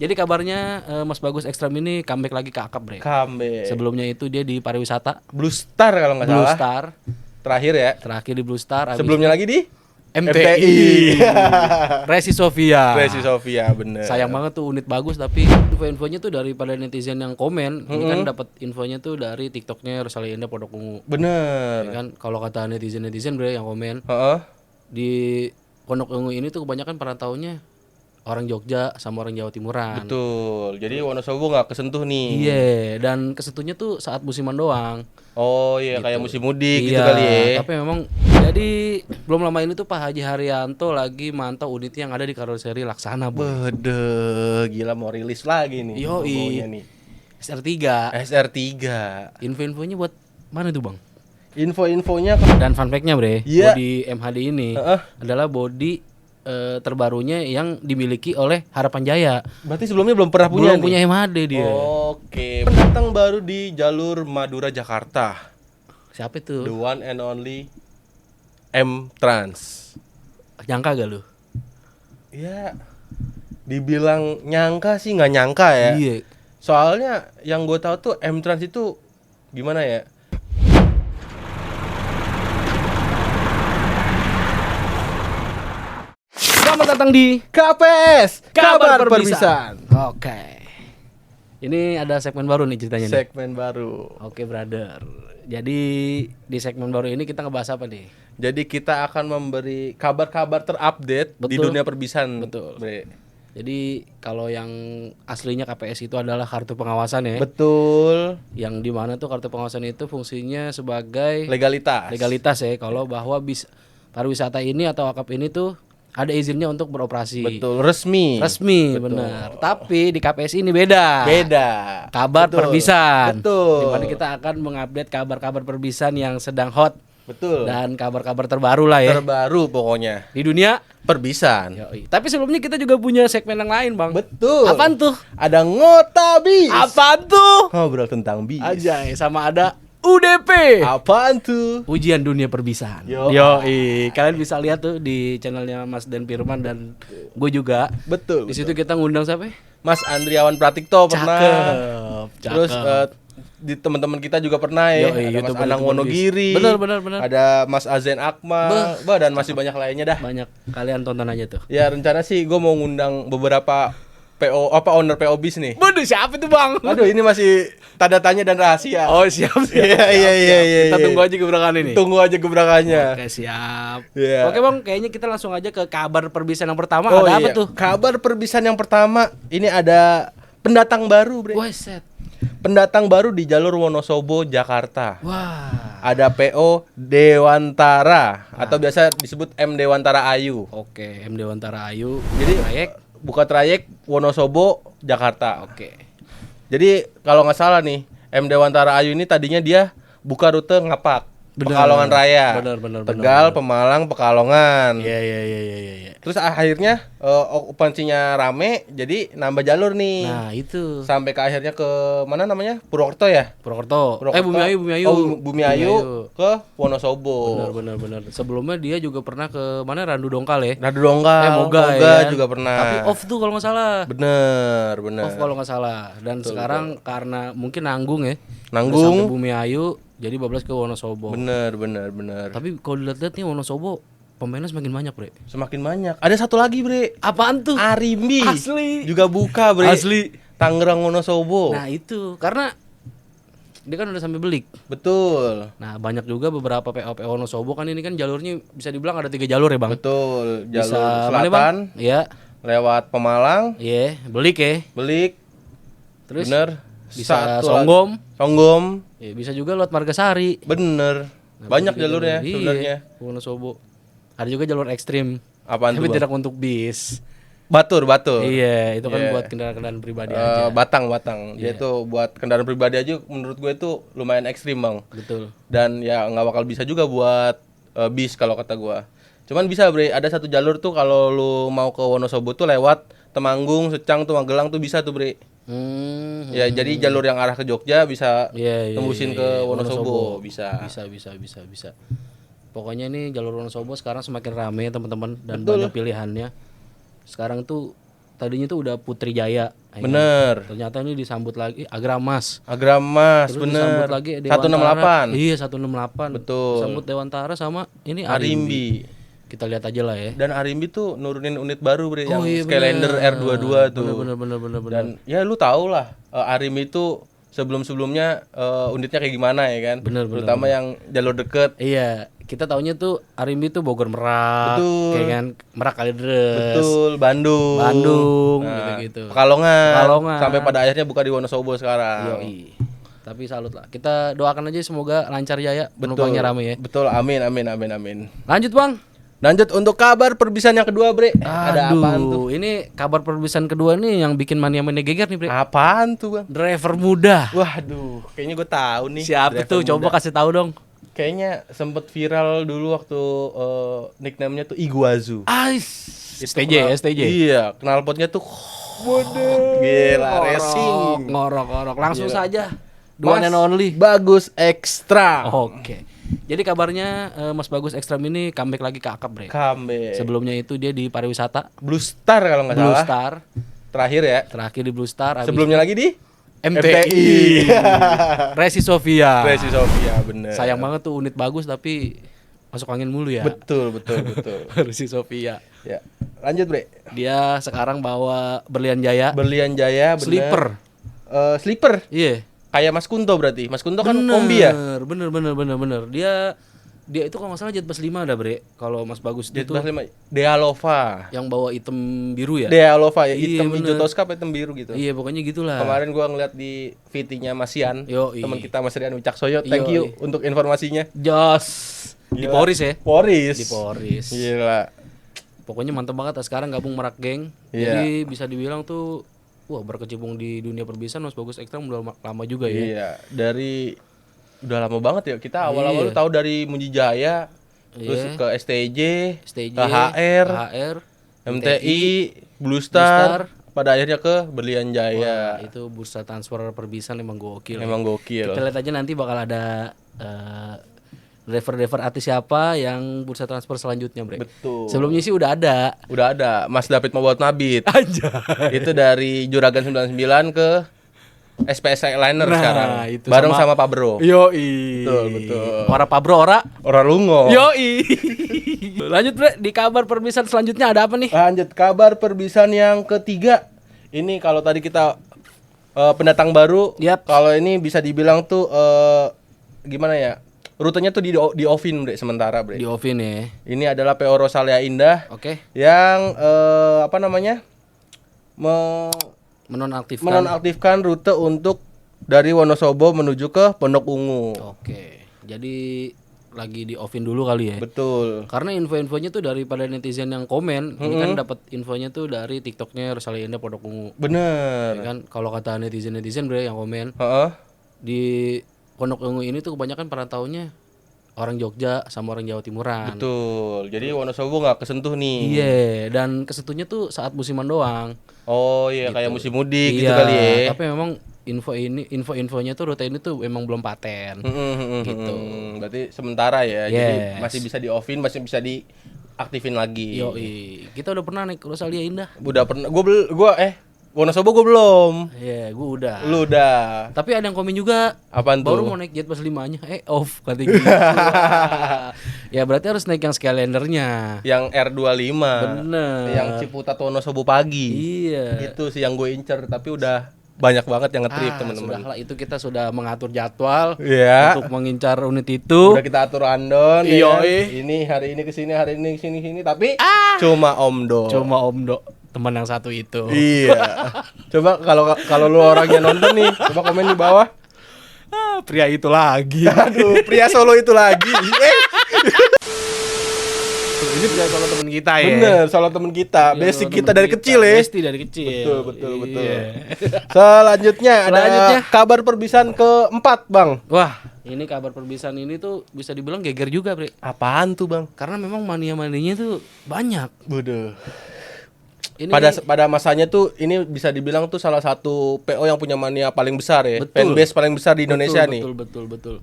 Jadi kabarnya Mas Bagus Ekstrem ini comeback lagi ke akap, Bre. Comeback. Sebelumnya itu dia di pariwisata, Blue Star kalau nggak Blue salah. Star. Terakhir ya. Terakhir di Blue Star. Habis Sebelumnya lagi di MTI. Resi Sofia. Resi Sofia, bener. Sayang banget tuh unit bagus, tapi info-infonya tuh daripada netizen yang komen. Ini kan dapat infonya tuh dari TikToknya Rosalinda Pondok Ungu. Bener. Ya kan kalau kata netizen Bre yang komen Heeh. di Pondok Ungu ini tuh kebanyakan perantaunya orang Jogja sama orang Jawa Timuran. Betul. Jadi Wonosobo nggak kesentuh nih. Iya, dan kesentuhnya tuh saat musiman doang. Oh iya, kayak musim mudik gitu Iya, kali ya. tapi memang jadi belum lama ini tuh Pak Haji Haryanto lagi mantau unit yang ada di karoseri Laksana, Bu. Bede, gila mau rilis lagi nih. Yoi. Logonya nih. SR3. SR3. Info-infonya buat mana tuh, Bang? Info-infonya Dan fun fact-nya, Bre, Iya. body MHD ini Heeh. adalah body terbarunya yang dimiliki oleh Harapan Jaya. Berarti sebelumnya belum pernah punya Belum nih? punya MHD dia. Oke, pendatang baru di jalur Madura Jakarta. Siapa The itu? one and only M Trans. Nyangka gak lu? Ya, dibilang nyangka sih nggak nyangka ya. Iya. Soalnya yang gue tahu tuh M Trans itu gimana ya? Selamat datang di KPS, Kabar kabar Perpisahan. perpisahan. Oke. Ini ada segmen baru nih ceritanya nih. Segmen baru. Oke, brother. Jadi di segmen baru ini kita ngebahas apa nih? Jadi kita akan memberi kabar-kabar terupdate di Betul. dunia perpisahan. Betul. Bre. Jadi kalau yang aslinya KPS itu adalah kartu pengawasan ya. Betul. Yang di mana tuh kartu pengawasan itu fungsinya sebagai Legalitas. legalitas ya. Kalau bahwa pariwisata ini atau akap ini tuh ada izinnya untuk beroperasi. Betul, resmi. Resmi, Betul. benar. Tapi di KPS ini beda. Beda. Kabar Betul. perpisahan. Betul. Di mana kita akan mengupdate kabar-kabar perpisahan yang sedang hot Betul. dan kabar-kabar terbaru lah ya Terbaru pokoknya. di dunia. Perpisahan. Yoi. Tapi sebelumnya kita juga punya segmen yang lain, Bang. Betul. Apaan tuh? Ada ngotabis. Apaan tuh? Ngobrol tentang bis. Aja sama ada UDP. Apaan tuh? Ujian dunia perpisahan. Yo. Kalian bisa lihat tuh di channelnya Mas Dan Firman dan gue juga. Betul. Di situ kita ngundang siapa? Mas Andriawan Pratikto pernah. Cakep. Terus di teman-teman kita juga pernah ya. Yoi, Ada Mas YouTuber- Anang YouTuber Wonogiri. Benar. Ada Mas Azen Akmal. Dan masih banyak lainnya dah. Banyak, kalian tonton aja tuh. Ya rencana sih gue mau ngundang beberapa owner PO bis nih. Waduh, siapa tuh, Bang? Aduh ini masih tanda tanya dan rahasia. Oh, siap. Iya. Kita tunggu aja gebrakan ini. Tunggu aja gebrakannya. Oke, siap. Iya. Oke, Bang, kayaknya kita langsung aja ke kabar perpisahan yang pertama. Oh, ada apa iya. tuh? Kabar perpisahan yang pertama ini ada pendatang baru, Bre. Weset. Pendatang baru di jalur Wonosobo Jakarta. Wah. Ada PO Dewantara atau biasa disebut M Dewantara Ayu. Oke, M Dewantara Ayu. Jadi Proyek. buka trayek Wonosobo Jakarta. Oke. Jadi kalau nggak salah nih M Dewantara Ayu ini tadinya dia buka rute Ngapak, Bener. Pekalongan Raya, Bener. Tegal, Pemalang, Pekalongan. Iya. Terus akhirnya okupansinya rame, jadi nambah jalur nih. Nah, itu. Sampai ke akhirnya ke mana namanya? Purwokerto ya? Purwokerto. Purwokerto. Bumi Ayu. Oh, Bumi Ayu ke Wonosobo. Bener. Sebelumnya dia juga pernah ke mana? Randu Dongkal ya. Radu Dongkal, Moga ya. juga pernah. Tapi off tuh kalau nggak salah. Bener. Off kalau nggak salah. Dan sekarang karena mungkin nanggung ya. Nanggung. Udah sampai Bumi Ayu, jadi bablas ke Wonosobo. Bener. Tapi kalau dilihat-lihat nih Wonosobo pemainnya semakin banyak, Bre. Semakin banyak. Ada satu lagi, Bre. Apaan tuh? Arimbi. Asli. Juga buka, Bre. Asli. Tangerang Wonosobo. Nah, itu karena dia kan udah sampai belik. Betul. Nah, banyak juga beberapa PO Wonosobo kan ini kan jalurnya bisa dibilang ada 3 jalur ya, Bang. Betul. Jalur Bisa mana, Bang? selatan Iya. lewat Pemalang, Iya, belik ya. Belik. Terus Bener. bisa Satu Songgom. Songgom. Ya, bisa juga lewat Margasari. Bener. Nah, Banyak bisa juga jalurnya jalur- sebenarnya. Iya, Wonosobo. Ada juga jalur ekstrim. Apaan Tapi tuh, Bang? tidak untuk bis. Batur. Iya, itu kan Iya. buat kendaraan-kendaraan pribadi aja. Batang. Iya. Dia itu buat kendaraan pribadi aja menurut gue itu lumayan ekstrim, Bang. Betul. Dan ya nggak bakal bisa juga buat bis kalau kata gue. Cuman bisa, Bre. Ada satu jalur tuh kalau lu mau ke Wonosobo tuh lewat Temanggung, Secang tuh Magelang tuh bisa tuh, Bre. Ya jadi jalur yang arah ke Jogja bisa Iya, tembusin ke Wonosobo. Bisa. Bisa. Pokoknya ini jalur Wonosobo sekarang semakin rame teman-teman dan Betul. banyak pilihannya. Sekarang tuh tadinya tuh udah Putri Jaya, Ya kan? Bener. Ternyata ini disambut lagi Agramas. Agramas, Terus bener. disambut lagi 168. Iya 168. Betul. Disambut Dewantara sama ini Arimbi. Kita lihat aja lah ya. Dan Arimbi tuh nurunin unit baru bre, yang iya, Skylander bener. R22 tuh. Bener. Dan ya lu tau lah, Arimbi itu sebelum-sebelumnya unitnya kayak gimana ya kan. Bener. Terutama yang jalur deket. Iya, kita taunya tuh Arimbi tuh Bogor Merak, Betul. kayak kan Merak Kalideres. Betul, Bandung. Gitu-gitu. Pekalongan. Sampai pada akhirnya buka di Wonosobo sekarang. Yoi. Tapi salut lah. Kita doakan aja semoga lancar jaya, penumpangnya rame ya. Betul, amin. Lanjut Bang. Lanjut untuk kabar perpisahan yang kedua, Bre. Ada apaan tuh? Ini kabar perpisahan kedua nih yang bikin mania-mania geger nih, Bre. Apaan tuh, Bang? Driver muda. Waduh, kayaknya gue tahu nih. Siapa driver tuh? muda. Coba kasih tahu dong. Kayaknya sempet viral dulu waktu nickname-nya tuh Iguazu. STJ. Iya, knalpotnya tuh gila, racing. Ngorok. Langsung Gila. saja. One and only. Bagus Extra. Oke. Jadi kabarnya Mas Bagus Ekstrim ini comeback lagi ke akap, Bre. Comeback. Sebelumnya itu dia di pariwisata Blue Star kalau nggak Blue salah. Star. Terakhir ya. Terakhir di Blue Star. Sebelumnya lagi di MTI. Resi Sofia. bener. Sayang banget tuh unit bagus tapi masuk angin mulu ya. Betul. Resi Sofia. Ya. Lanjut, Bre. Dia sekarang bawa Berlian Jaya. Berlian Jaya bener. Sleeper. Sleeper. Iya. Kayak Mas Kunto berarti. Mas Kunto kan kombi ya? Bener. Dia itu kalau nggak salah Jet Bus 5 ada, Bre. Kalau Mas Bagus Jet itu Bus 5. Dealova. yang bawa item biru ya. Dealova ya, Iya, hitam hijau bener. toskap hitam biru gitu. Iya, pokoknya gitulah. Kemarin gua ngeliat di VT-nya Mas Ian, Yoi. teman kita Mas Rian Wicaksoyo. Thank you untuk informasinya. Jos. Di Gila. Poris ya. Di Poris. Gila. Pokoknya mantap banget. Sekarang gabung Merak Geng. Iya. Jadi bisa dibilang tuh wah berkecimpung di dunia perbisan Mas Bagus Ekstrim udah lama juga ya. Iya, udah lama banget ya. Kita awal-awal tahu dari Munjijaya, terus ke STJ, STJ, ke HR, MTI, Blue Star, pada akhirnya ke Berlian Jaya. Wah, itu bursa transfer perbisan emang gokil. Emang gokil. Kita lihat aja nanti bakal ada driver artis siapa yang bursa transfer selanjutnya, Bre. Betul. Sebelumnya sih udah ada. Udah ada Mas David Mawat Nabit. Aja. Itu dari Juragan 99 ke SPS Liner sekarang. Itu bareng sama Pak Bro. Yoi. Betul. Ora Pabro ora. Ora lungo. Yoi. Lanjut, Bre, di kabar perpisahan selanjutnya ada apa nih? Lanjut kabar perpisahan yang ketiga. Ini kalau tadi kita pendatang baru, Yap. kalau ini bisa dibilang tuh gimana ya? Rutenya tuh di offin, Bre, sementara, Bre. Di Ovin ya. Ini adalah PO Rosalia Indah Oke. yang apa namanya? Menonaktifkan. Rute untuk dari Wonosobo menuju ke Pondok Ungu. Oke. Jadi lagi di offin dulu kali ya. Betul. Karena info-infonya tuh daripada netizen yang komen, ini kan dapat infonya tuh dari TikToknya Rosalia Indah Pondok Ungu. Bener. Ya kan kalau kata netizen Bre yang komen Heeh. di Pondok Ungu ini tuh kebanyakan perantaunya orang Jogja sama orang Jawa Timuran. Betul. Jadi Wonosobo nggak kesentuh nih. Iya, dan kesentuhnya tuh saat musiman doang. Oh iya, kayak musim mudik gitu Iya, kali ya. tapi memang infonya tuh rute ini tuh memang belum paten. Gitu. Berarti sementara ya. Jadi Yes. masih bisa di offin, masih bisa diaktifin lagi. Yoi, kita udah pernah naik Rosalia Indah. Udah pernah. Wonosobo gue belum. Iya, gua udah. Lu udah. Tapi ada yang komen juga. Apaan Baru tuh? mau naik Jet Bus 5-nya, off kata gitu. Ya berarti harus naik yang Skylandernya. Yang R25. Bener. Yang Ciputat Wonosobo pagi. Iya. Itu sih yang gue incer, tapi udah banyak banget yang nge-trip teman-teman. Sudahlah, itu kita sudah mengatur jadwal Iya. untuk mengincar unit itu. Udah kita atur andon. Iya, ya kan? iya. Ini hari ini kesini, hari ini kesini, tapi cuma Omdo. Cuma Om Do, teman yang satu itu. Iya. Coba kalau lu orangnya nonton nih, coba komen di bawah. Pria itu lagi. Aduh, pria Solo itu lagi. Ini pria Solo teman kita ya. Bener, Solo temen kita. Iya, Basic Solo kita temen dari kecil ya. Besti dari kecil. Betul. Iya. Selanjutnya ada Selanjutnya. kabar perpisahan keempat, Bang. Wah, ini kabar perpisahan ini tuh bisa dibilang geger juga, Bre. Apaan tuh, Bang? Karena memang mania-manianya tuh banyak. Bodoh. Ini Pada masanya tuh ini bisa dibilang tuh salah satu PO yang punya mania paling besar ya. Betul. Fanbase paling besar di Indonesia nih. Betul.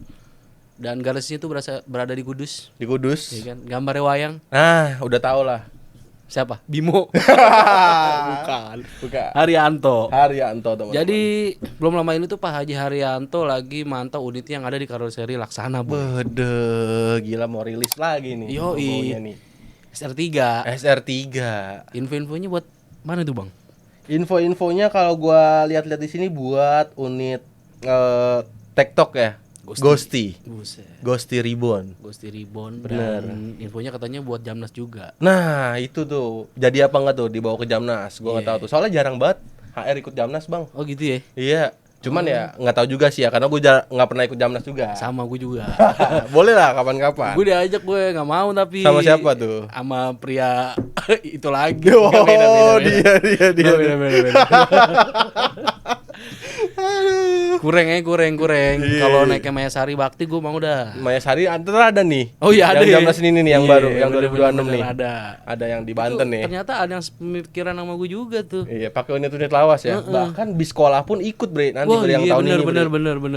Dan garasinya tuh berada di Kudus, Di Kudus. ya kan? Gambarnya wayang. Nah, udah tau lah. Siapa? Bimo. Bukan. Bukan. Haryanto. Haryanto teman-teman. Jadi belum lama ini tuh Pak Haji Haryanto lagi mantau unit yang ada di karoseri Laksana, Bu. Bede, gila mau rilis lagi nih. Yoi. logonya nih. SR3. SR3. Info-infonya buat mana tuh, Bang? Info-infonya kalau gua lihat-lihat di sini buat unit TikTok ya. Ghosty. Buset. Ghosty Ribbon. Ghosty Ribbon. Bener. Dan infonya katanya buat Jamnas juga. Nah, itu tuh. Jadi apa enggak tuh dibawa ke Jamnas? Gua nggak tahu tuh. Soalnya jarang banget HR ikut Jamnas, Bang. Oh gitu ya? Iya. Cuman ya nggak tahu juga sih ya karena gue nggak pernah ikut Jamnas juga. Sama gue juga. Boleh lah kapan-kapan. Gue diajak, gue nggak mau tapi. Sama siapa tuh? Sama pria itu lagi. Oh, Nggak, beda. dia. Nggak, beda. Kurang. Iya. Kalau naik ke Maya Sari Bakti gue mau dah. Maya Sari antara ada nih. Oh iya ada. Yang Jamnas ini nih yang Iya, baru, yang bener, 2026 nih. Ada. Ada yang di Banten nih. Ternyata ada yang pemikiran sama gue juga tuh. Iya, pakai unit-unit lawas ya. Bahkan bis sekolah pun ikut, Bre. Nanti Wah, yang iya, tahun ini.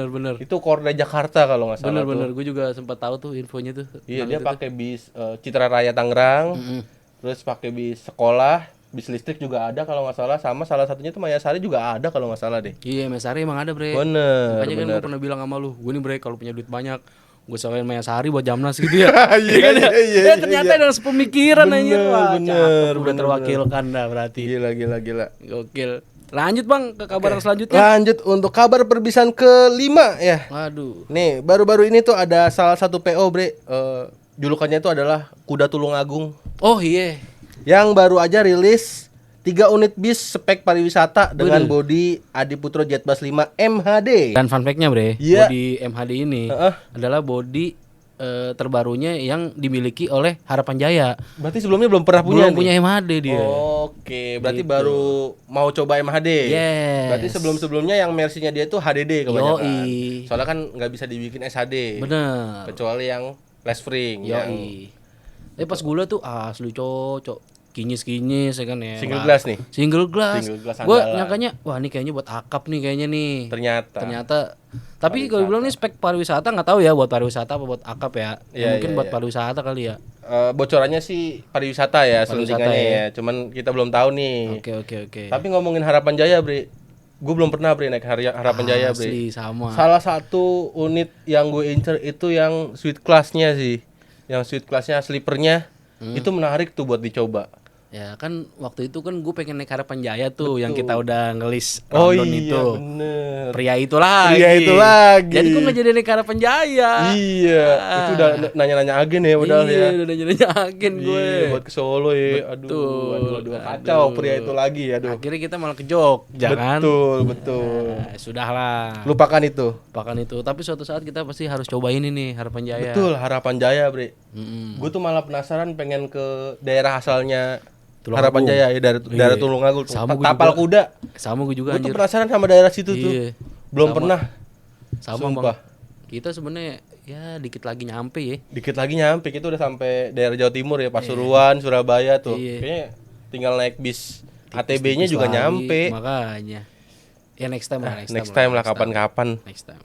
bener. Itu Korda Jakarta kalau nggak salah. Bener. Gue juga sempat tahu tuh infonya tuh. Iya, dia pakai bis Citra Raya Tangerang. Terus pakai bis sekolah, bis listrik juga ada kalau nggak salah. Sama salah satunya tuh Maya Sari juga ada kalau nggak salah deh. Iya, Maya Sari emang ada, Bre. Bener. Makanya kan gue pernah bilang sama lu, gue nih, Bre, kalau punya duit banyak gue sewain Maya Sari buat Jamnas gitu ya. Iya, ternyata ada sepemikiran aja. Wah, bener, udah terwakilkan dah berarti. Gila. Gokil. Lanjut, Bang, ke kabar yang selanjutnya. Lanjut untuk kabar perbisan kelima ya. Waduh. Nih, baru-baru ini tuh ada salah satu PO, Bre. Julukannya itu adalah Kuda Tulungagung. Oh iya. Yang baru aja rilis 3 unit bis spek pariwisata dengan bodi Adiputro Jetbus 5 MHD. Dan fun fact-nya, Bre, Iya. bodi MHD ini adalah bodi terbarunya yang dimiliki oleh Harapan Jaya. Berarti sebelumnya belum pernah punya. Belum punya MHD dia. Oke, berarti baru mau coba MHD. Yes. Berarti sebelum-sebelumnya yang mersinya dia tuh HDD kebanyakan. Yoi. Soalnya kan nggak bisa dibikin SHD. Bener. Kecuali yang less spring. Yang Tapi pas gula tuh asli cocok. Kinyis ya kan ya. single glass nih. Single glass. Gue andalan. nyangkanya wah ini kayaknya buat akap nih kayaknya nih. Ternyata. Tapi kalau bilang nih spek pariwisata nggak tahu ya buat pariwisata apa buat akap ya. Iya, Mungkin iya, buat iya. pariwisata kali ya. Bocorannya sih pariwisata ya, selentingannya ya. ya. Cuman kita belum tahu nih. Oke. Tapi ngomongin Harapan Jaya, Bre. Gue belum pernah, Bre, naik Harapan Jaya, Bre. Asli sama. Salah satu unit yang gue incer itu yang suite class-nya sih. Yang suite class-nya sleeper-nya itu menarik tuh buat dicoba. Ya kan waktu itu kan gue pengen naik Harapan Jaya tuh yang kita udah ngelis Oh rundown iya, itu. bener. Pria itu lagi. Jadi gue nggak jadi naik Harapan Jaya. Iya, itu udah nanya-nanya agen ya padahal ya. Iya, udah nanya agen gue. Iya, buat ke Solo ya. Aduh, kacau pria itu lagi. Aduh. Akhirnya kita malah ke Jogja kan. Betul. Nah, sudahlah. Lupakan itu. Tapi suatu saat kita pasti harus cobain ini Harapan Jaya. Betul, Harapan Jaya, Bre. Mm-mm. Gue tuh malah penasaran pengen ke daerah asalnya Tulungagung. Harapan Jaya ya, daerah Tulungagung. Sama gua Tapal juga. Kuda. Sama gue juga Gue tuh anjir. penasaran sama daerah situ tuh. Iya. Belum Sama. pernah. Sama Sumpah. Bang. Kita sebenarnya ya dikit lagi nyampe ya. Dikit lagi nyampe, kita udah sampai daerah Jawa Timur ya, Pasuruan, Surabaya tuh. Iya. Kayaknya tinggal naik bis ATB-nya juga Lagi, nyampe. Makanya. Ya next time lah. Next time lah kapan-kapan. Next time.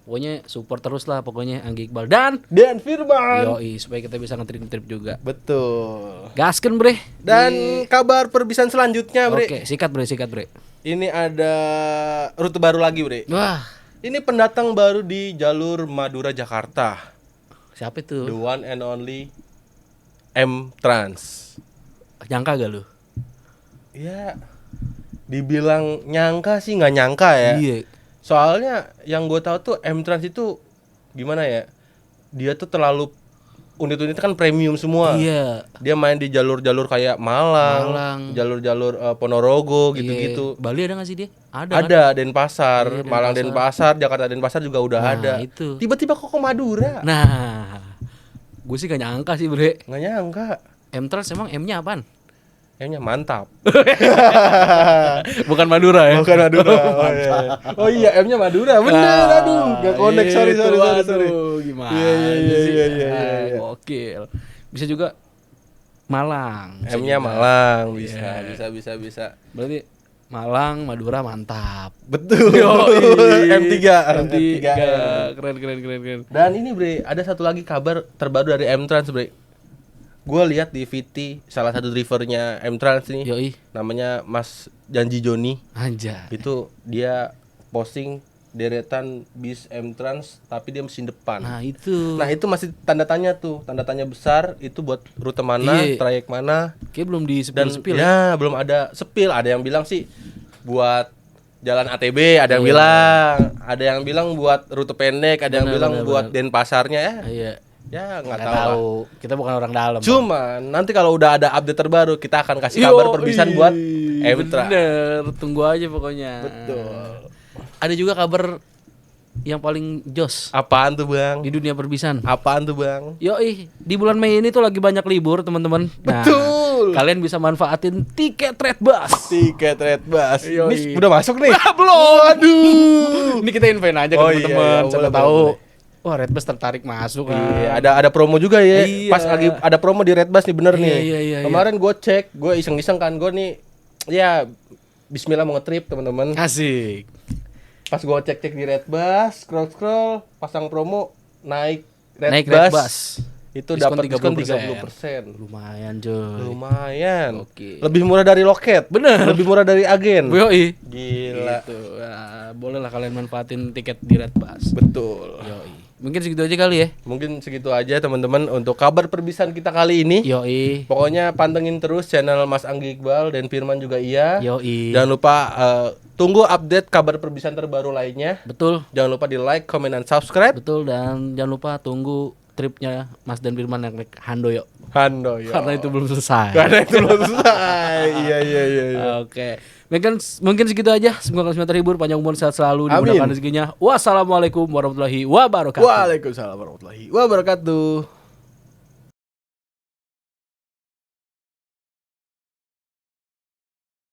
Pokoknya support terus lah pokoknya Anggi Iqbal dan Firman. Yoi supaya kita bisa nge-trip juga. Betul. Gasken bre. Dan kabar perbisan selanjutnya, Bre. Oke, sikat bre. Ini ada rute baru lagi, Bre. Wah, Ini pendatang baru di jalur Madura Jakarta. siapa itu? The one and only M Trans. Nyangka gak lu? Ya, dibilang nyangka sih nggak nyangka ya. Iya. Soalnya yang gue tahu tuh M Trans itu gimana ya? Dia tuh terlalu unit-unit kan premium semua. Iya. Dia main di jalur-jalur kayak Malang. Jalur-jalur Ponorogo gitu-gitu. Iya. Bali ada gak sih dia? Ada. Kan? Ada Denpasar, Iya, Malang Denpasar, Jakarta Denpasar juga udah Nah, ada. itu. Tiba-tiba kok ke Madura? Nah, gue sih gak nyangka sih bre. Nggak nyangka. M-Trans emang M-nya apaan? M-nya mantap. Bukan Madura ya? Bukan Madura. Oh iya, M-nya Madura. Bener, aduh. Gak connect, sorry. Aduh, gimana Iya. Gokil. Bisa juga Malang. M-nya Malang, bisa. Berarti Malang, Madura mantap. Betul. M3. Keren. Dan ini Bre, ada satu lagi kabar terbaru dari M Trans, Bre. Gua lihat di VT salah satu drivernya M-Trans nih, Yoi. namanya Mas Janji Joni. Anjay. Itu dia posting deretan bis M-Trans tapi dia mesin depan. Nah, itu. Nah itu masih tanda tanya tuh, tanda tanya besar itu buat rute mana, Iya. trayek mana, Kayak belum di dan sepil. ya belum ada sepil. Ada yang bilang sih buat jalan ATB, ada yang Iya. bilang, ada yang bilang buat rute pendek, ada yang Benar, bilang benar, buat benar. Denpasarnya ya. Iya. Ya nggak Nggak tahu. lah. tahu. Kita bukan orang dalam. Cuman nanti kalau udah ada update terbaru kita akan kasih kabar perpisahan buat M-Trans. Bener, tunggu aja pokoknya. Betul. Ada juga kabar yang paling jos Apaan tuh bang? di dunia perbisan. Apaan tuh bang? Yoi, di bulan Mei ini tuh lagi banyak libur teman-teman. Nah, Betul. kalian bisa manfaatin tiket Redbus. Tiket Redbus. Yoi. Ini udah masuk nih. Belum. Aduh. Ini kita infoin aja ke Oh, teman-teman. iya, iya, Siapa boleh, tahu. boleh. Wah, Redbus tertarik masuk. Iya, ada promo juga ya. Iya. Pas lagi ada promo di Redbus nih bener Iya, nih. iya. Kemarin gue cek, gue iseng-iseng kan, gue nih ya Bismillah mau nge-trip teman-teman. Asik. Pas gue cek di Redbus, scroll pasang promo naik Naik Redbus. Redbus. Itu Diskon dapat diskon 30%. 30%. Lumayan, Joy. Lumayan. Oke. Lebih murah dari loket. Bener. Lebih murah dari agen. Yoi. Gila. Gitu. Ya, bolehlah kalian manfaatin tiket di Redbus. Betul. Yoi. Mungkin segitu aja kali ya. Mungkin segitu aja teman-teman untuk kabar perpisahan kita kali ini. Yoi. Pokoknya pantengin terus channel Mas Anggi Iqbal dan Firman juga iya. Yoi. Jangan lupa tunggu update kabar perpisahan terbaru lainnya. Betul. Jangan lupa di like, comment, dan subscribe. Betul, dan jangan lupa tunggu tripnya Mas dan Firman yang naik Handoyo. Handoyo. Karena itu belum selesai. Karena itu belum selesai. Iya. Oke. Mungkin segitu aja. Semoga kalian semua terhibur, panjang umur, sehat selalu, Amin. dimudahkan rezekinya. Wassalamualaikum warahmatullahi wabarakatuh. Waalaikumsalam warahmatullahi wabarakatuh.